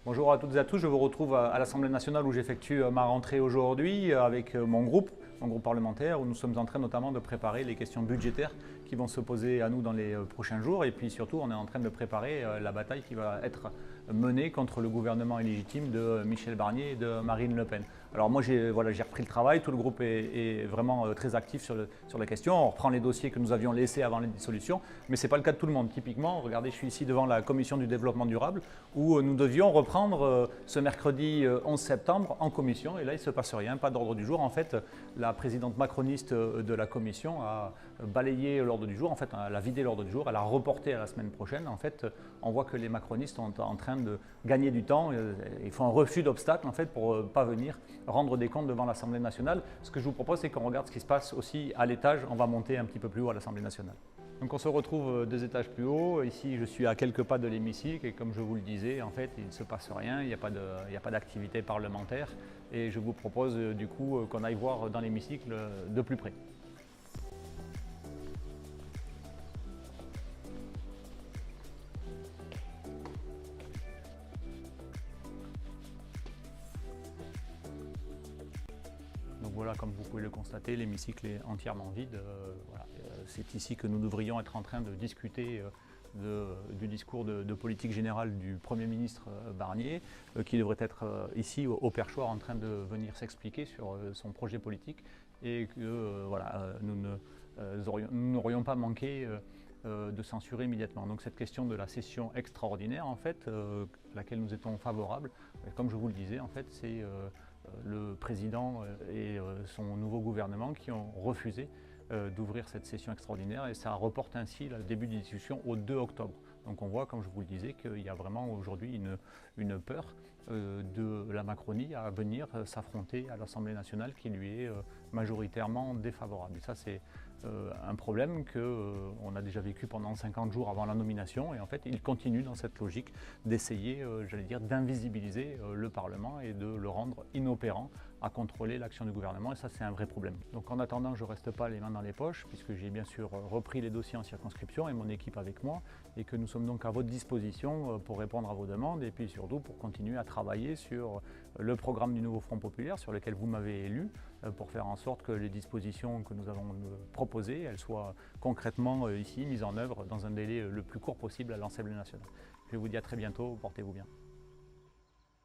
Bonjour à toutes et à tous, je vous retrouve à l'Assemblée nationale où j'effectue ma rentrée aujourd'hui avec mon groupe parlementaire, où nous sommes en train notamment de préparer les questions budgétaires qui vont se poser à nous dans les prochains jours. Et puis surtout, on est en train de préparer la bataille qui va être menée contre le gouvernement illégitime de Michel Barnier et de Marine Le Pen. Alors moi, j'ai repris le travail, tout le groupe est vraiment très actif sur la question. On reprend les dossiers que nous avions laissés avant les dissolutions, mais ce n'est pas le cas de tout le monde. Typiquement, regardez, je suis ici devant la commission du développement durable, où nous devions reprendre ce mercredi 11 septembre en commission, et là il ne se passe rien, pas d'ordre du jour. En fait, la présidente macroniste de la commission a balayé l'ordre du jour, en fait, elle a vidé l'ordre du jour, elle a reporté à la semaine prochaine. En fait, on voit que les macronistes sont en train de gagner du temps, ils font un refus d'obstacle en fait pour ne pas venir rendre des comptes devant l'Assemblée nationale. Ce que je vous propose, c'est qu'on regarde ce qui se passe aussi à l'étage, on va monter un petit peu plus haut à l'Assemblée nationale. Donc on se retrouve 2 étages plus haut. Ici, je suis à quelques pas de l'hémicycle et comme je vous le disais, en fait, il ne se passe rien, il n'y a pas d'activité parlementaire. Et je vous propose du coup qu'on aille voir dans l'hémicycle de plus près. Donc voilà, comme vous pouvez le constater, l'hémicycle est entièrement vide. C'est ici que nous devrions être en train de discuter du discours de politique générale du Premier ministre Barnier, qui devrait être ici au perchoir en train de venir s'expliquer sur son projet politique, et que nous n'aurions pas manqué de censurer immédiatement. Donc cette question de la session extraordinaire, en fait, à laquelle nous étions favorables, comme je vous le disais, en fait, c'est le président et son nouveau gouvernement qui ont refusé d'ouvrir cette session extraordinaire, et ça reporte ainsi le début des discussions au 2 octobre. Donc on voit, comme je vous le disais, qu'il y a vraiment aujourd'hui une peur de la Macronie à venir s'affronter à l'Assemblée nationale qui lui est majoritairement défavorable. Et ça, c'est un problème qu'on a déjà vécu pendant 50 jours avant la nomination, et en fait il continue dans cette logique d'essayer, j'allais dire, d'invisibiliser le Parlement et de le rendre inopérant à contrôler l'action du gouvernement, et ça c'est un vrai problème. Donc en attendant, je ne reste pas les mains dans les poches, puisque j'ai bien sûr repris les dossiers en circonscription et mon équipe avec moi, et que nous sommes donc à votre disposition pour répondre à vos demandes, et puis surtout pour continuer à travailler sur le programme du nouveau Front populaire sur lequel vous m'avez élu, pour faire en sorte que les dispositions que nous avons proposées, elles soient concrètement ici mises en œuvre dans un délai le plus court possible à l'Assemblée nationale. Je vous dis à très bientôt, portez-vous bien.